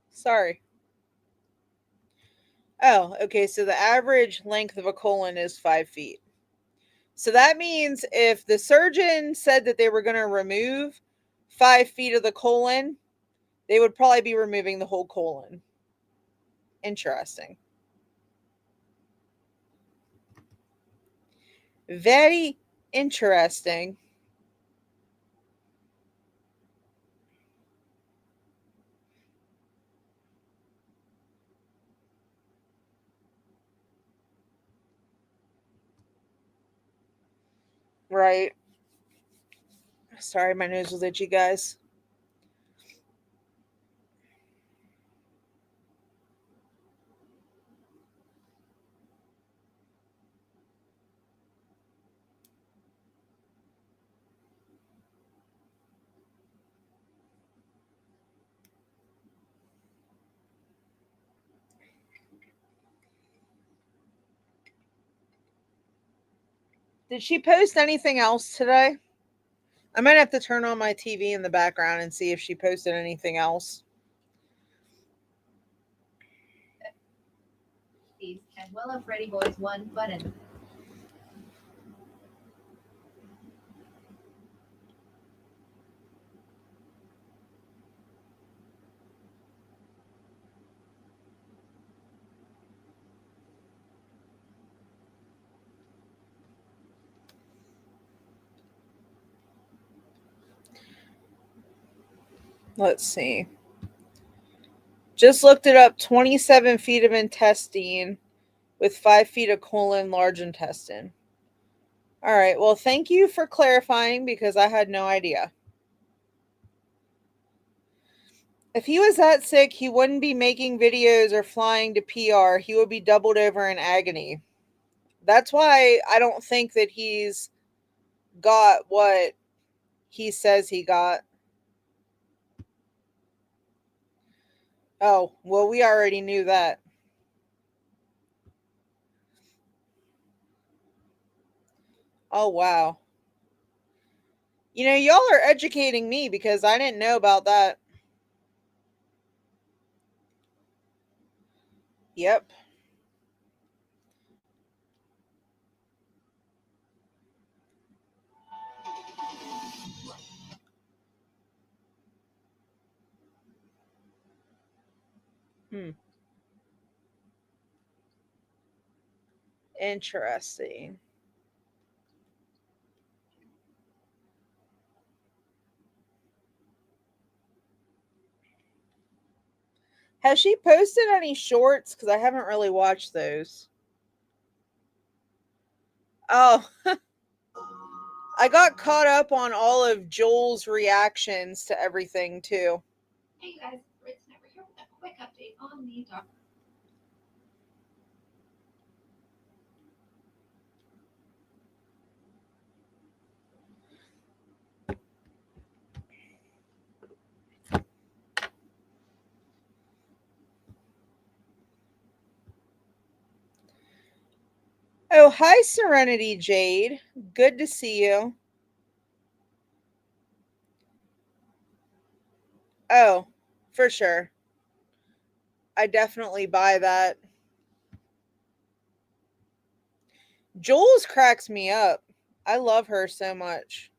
Sorry. Oh, okay. So the average length of a colon is 5 feet. So that means if the surgeon said that they were going to remove 5 feet of the colon, they would probably be removing the whole colon. Interesting. Very interesting. Right. Sorry, my nose was itchy, guys. Did she post anything else today? I might have to turn on my TV in the background and see if she posted anything else. And well up ready boys, one button. Let's see. Just looked it up. 27 feet of intestine with 5 feet of colon, large intestine. All right. Well, thank you for clarifying because I had no idea. If he was that sick, he wouldn't be making videos or flying to PR. He would be doubled over in agony. That's why I don't think that he's got what he says he got. Oh, well, we already knew that. Oh, wow. You know, y'all are educating me because I didn't know about that. Yep. Hmm. Interesting. Has she posted any shorts? Because I haven't really watched those. Oh, I got caught up on all of Joel's reactions to everything, too. Hey guys, Ritz Never here with a quick update on the doc. Oh, hi, Serenity Jade. Good to see you. Oh, for sure. I definitely buy that. Jules cracks me up. I love her so much.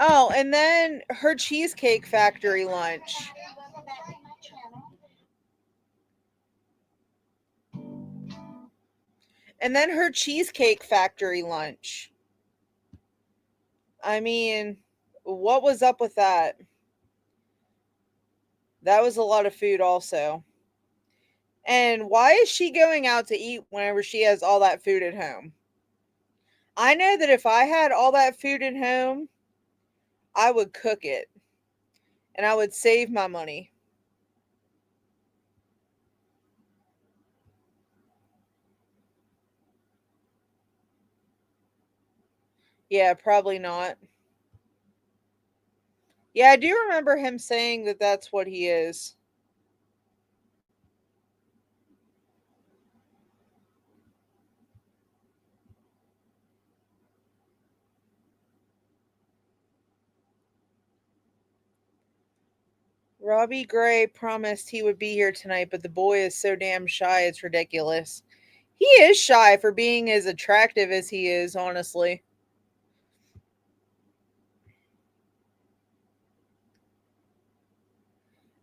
Oh, and then her Cheesecake Factory lunch. And then her Cheesecake Factory lunch. I mean, what was up with that? That was a lot of food, also. And why is she going out to eat whenever she has all that food at home? I know that if I had all that food at home, I would cook it and I would save my money. Yeah, probably not. Yeah, I do remember him saying that that's what he is. Robbie Gray promised he would be here tonight, but the boy is so damn shy, it's ridiculous. He is shy for being as attractive as he is, honestly.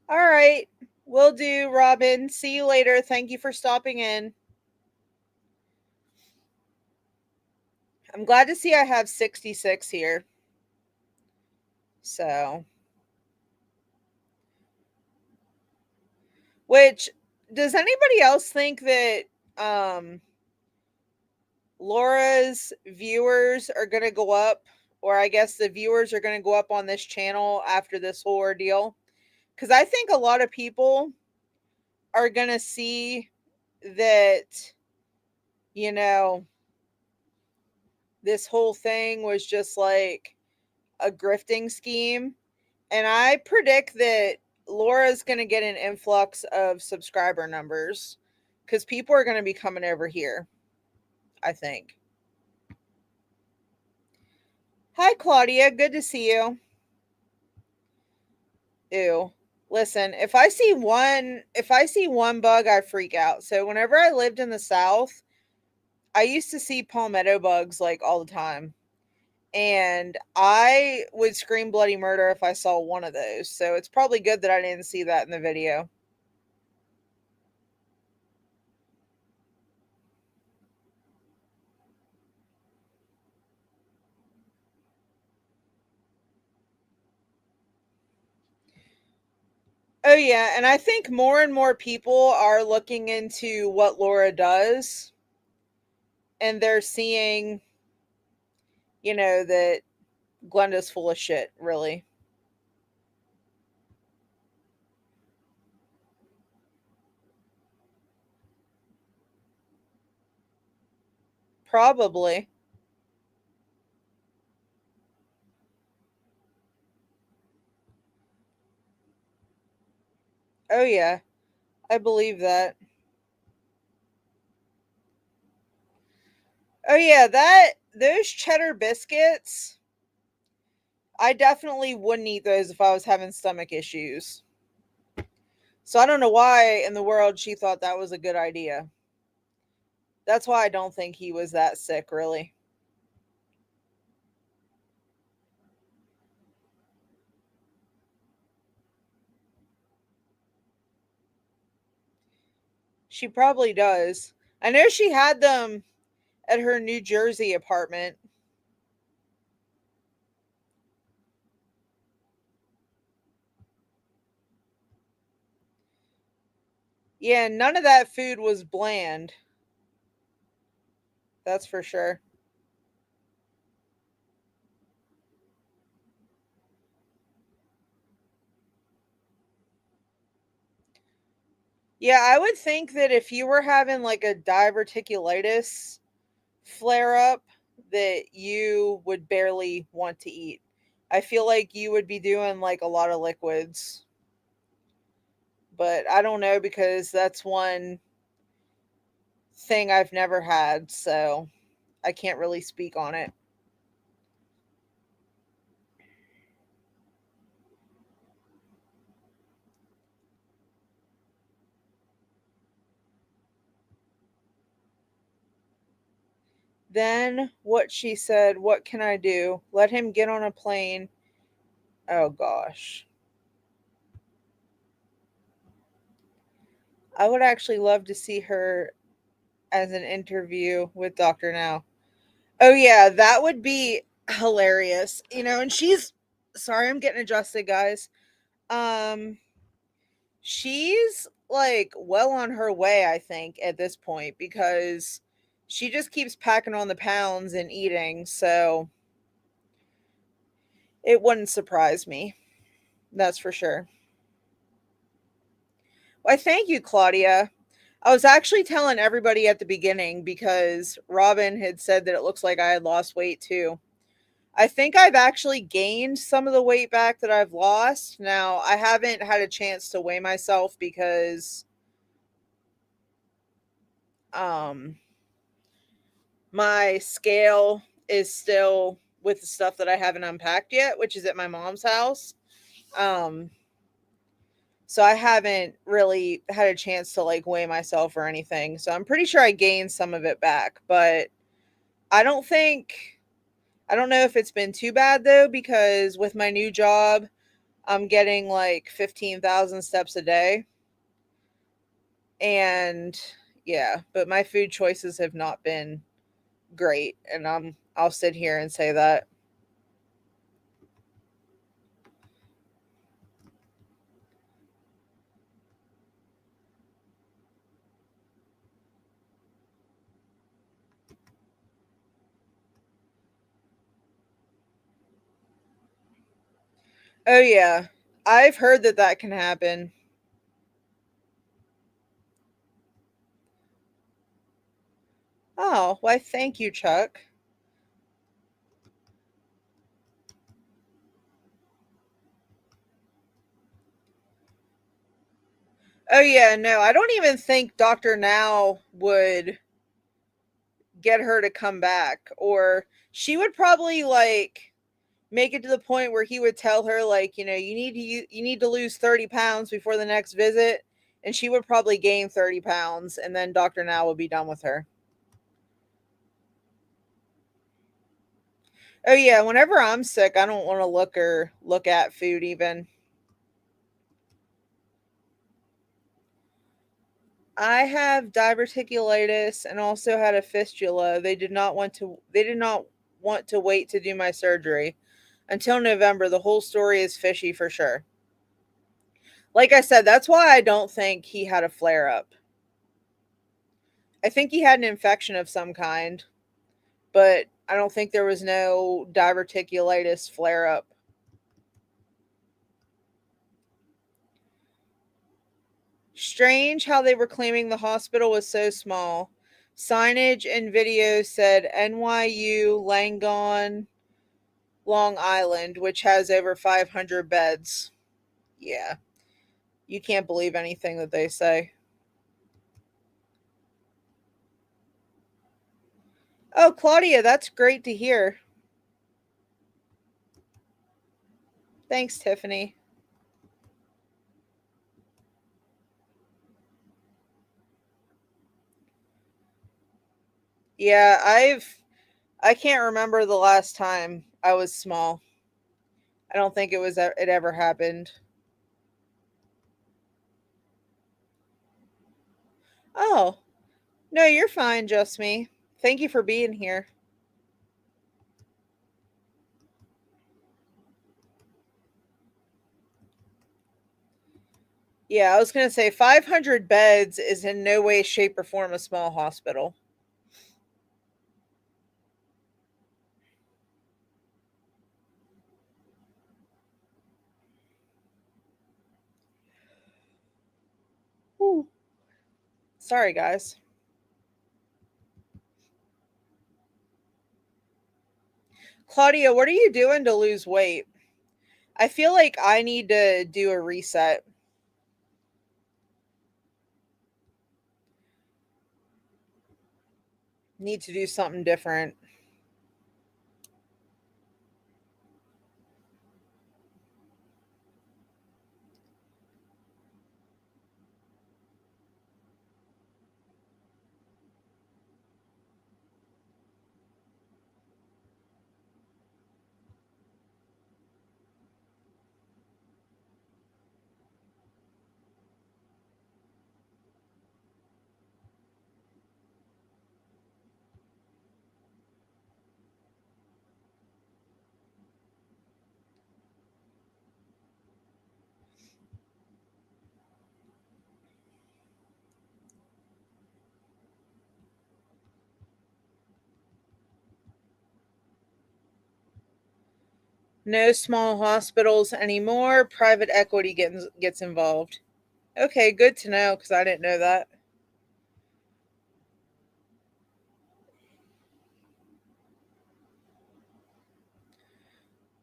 All right. Will do, Robin. See you later. Thank you for stopping in. I'm glad to see I have 66 here. So, which does anybody else think that Laura's viewers are going to go up, or I guess the viewers are going to go up on this channel after this whole ordeal? Because I think a lot of people are going to see that you know, this whole thing was just like a grifting scheme. And I predict that Laura's going to get an influx of subscriber numbers because people are going to be coming over here, I think. Hi, Claudia. Good to see you. Ew. Listen, if I see one bug, I freak out. So whenever I lived in the South, I used to see palmetto bugs like all the time. And I would scream bloody murder if I saw one of those. So it's probably good that I didn't see that in the video. Oh yeah, and I think more and more people are looking into what Laura does and they're seeing, that Glenda's full of shit, really. Probably. Oh yeah, I believe that. Oh yeah, that those cheddar biscuits, I definitely wouldn't eat those if I was having stomach issues. So I don't know why in the world she thought that was a good idea. That's why I don't think he was that sick, really. She probably does. I know she had them at her New Jersey apartment. Yeah, none of that food was bland. That's for sure. Yeah, I would think that if you were having like a diverticulitis flare up, that you would barely want to eat. I feel like you would be doing like a lot of liquids, but I don't know because that's one thing I've never had, so I can't really speak on it. Then what she said, what can I do? Let him get on a plane. Oh gosh. I would actually love to see her as an interview with Dr. Now. Oh yeah, that would be hilarious. And she's sorry, I'm getting adjusted, guys. Um she's like well on her way, I think, at this point because she just keeps packing on the pounds and eating, so it wouldn't surprise me. That's for sure. Why, thank you, Claudia. I was actually telling everybody at the beginning because Robin had said that it looks like I had lost weight too. I think I've actually gained some of the weight back that I've lost. Now, I haven't had a chance to weigh myself because um my scale is still with the stuff that I haven't unpacked yet, which is at my mom's house. Um so I haven't really had a chance to like weigh myself or anything. So I'm pretty sure I gained some of it back, but I don't think I don't know if it's been too bad though because with my new job, I'm getting like 15,000 steps a day. And yeah, but my food choices have not been great, and I'll sit here and say that. Oh yeah. I've heard that that can happen. Oh, why thank you, Chuck. Oh yeah, no, I don't even think Dr. Now would get her to come back, or she would probably like make it to the point where he would tell her like, you need to lose 30 pounds before the next visit, and she would probably gain 30 pounds, and then Dr. Now would be done with her. Oh yeah, whenever I'm sick, I don't want to look at food even. I have diverticulitis and also had a fistula. They did not want to wait to do my surgery until November. The whole story is fishy for sure. Like I said, that's why I don't think he had a flare up. I think he had an infection of some kind, but I don't think there was no diverticulitis flare up. Strange how they were claiming the hospital was so small. Signage and videos said NYU Langone, Long Island, which has over 500 beds. Yeah, you can't believe anything that they say. Oh, Claudia, that's great to hear. Thanks, Tiffany. Yeah, I can't remember the last time I was small. I don't think it ever happened. Oh, no, you're fine, just me. Thank you for being here. Yeah, I was going to say 500 beds is in no way, shape, or form a small hospital. Ooh. Sorry, guys. Claudia, what are you doing to lose weight? I feel like I need to do a reset. Need to do something different. No small hospitals anymore. Private equity gets involved. Okay, good to know because I didn't know that.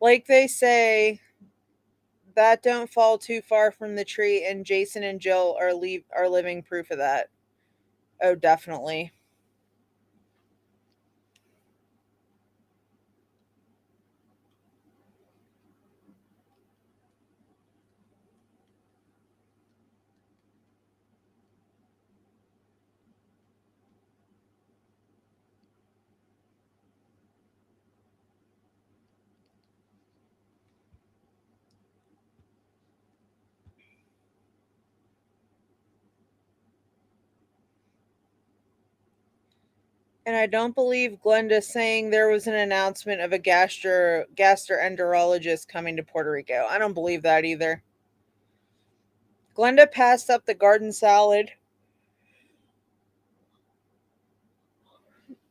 Like they say, that don't fall too far from the tree, and Jason and Jill are living proof of that. Oh, definitely. And I don't believe Glenda saying there was an announcement of a gastroenterologist coming to Puerto Rico. I don't believe that either. Glenda passed up the garden salad.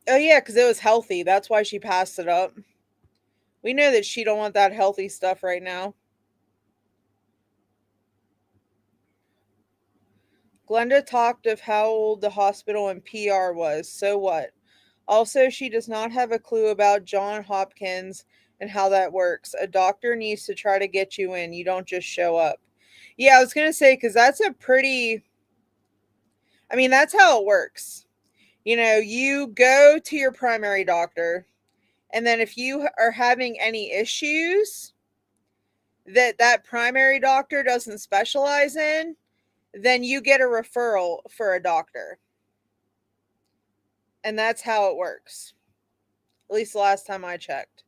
Oh yeah, because it was healthy. That's why she passed it up. We know that she don't want that healthy stuff right now. Glenda talked of how old the hospital and PR was. So what? Also, she does not have a clue about John Hopkins and how that works. A doctor needs to try to get you in. You don't just show up. Yeah, I was going to say, because that's a pretty, I mean, that's how it works. You know, you go to your primary doctor, and then if you are having any issues that primary doctor doesn't specialize in, then you get a referral for a doctor. And that's how it works. At least the last time I checked.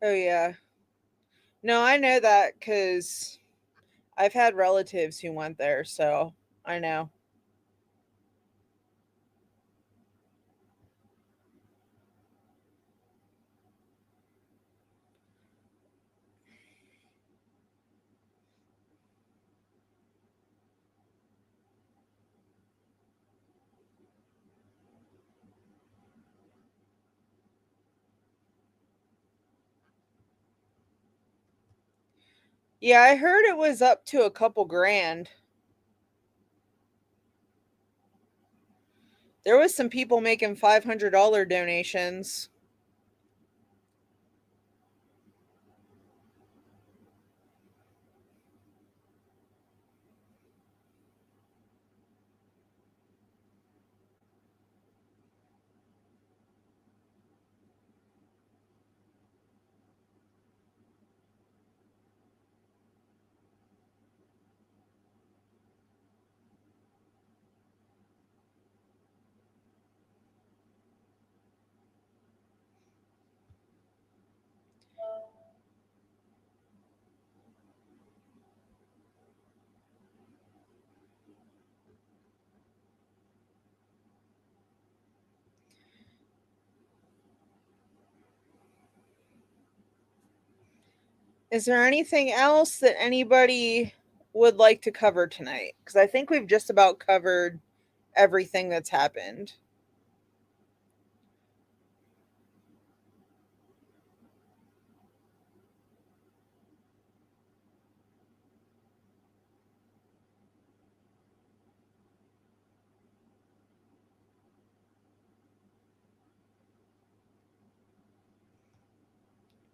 Oh, yeah. No, I know that because I've had relatives who went there, so I know. Yeah, I heard it was up to a couple grand. There was some people making $500 donations. Is there anything else that anybody would like to cover tonight? Because I think we've just about covered everything that's happened.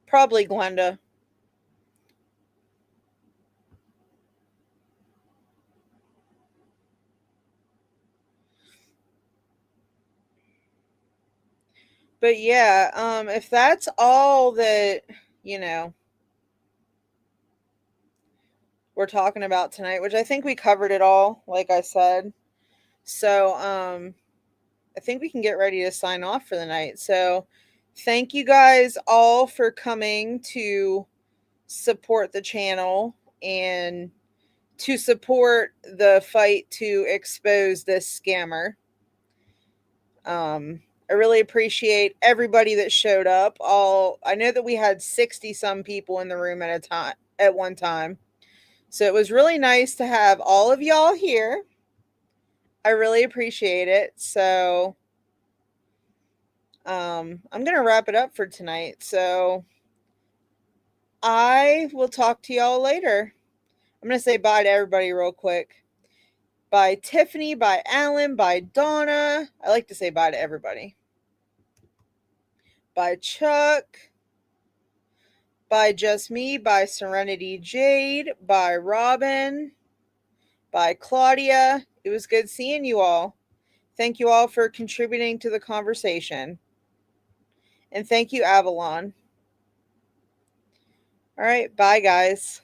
Probably Glenda. But yeah, if that's all that, you know, we're talking about tonight, which I think we covered it all, like I said. So, I think we can get ready to sign off for the night. So, thank you guys all for coming to support the channel and to support the fight to expose this scammer. I really appreciate everybody that showed up. All I know that we had 60 some people in the room at one time. So it was really nice to have all of y'all here. I really appreciate it. So I'm going to wrap it up for tonight. So I will talk to y'all later. I'm going to say bye to everybody real quick. Bye, Tiffany. Bye, Alan. Bye, Donna. I like to say bye to everybody. Bye, Chuck. Bye, Just Me. Bye, Serenity Jade. Bye, Robin. Bye, Claudia. It was good seeing you all. Thank you all for contributing to the conversation. And thank you, Avalon. All right. Bye, guys.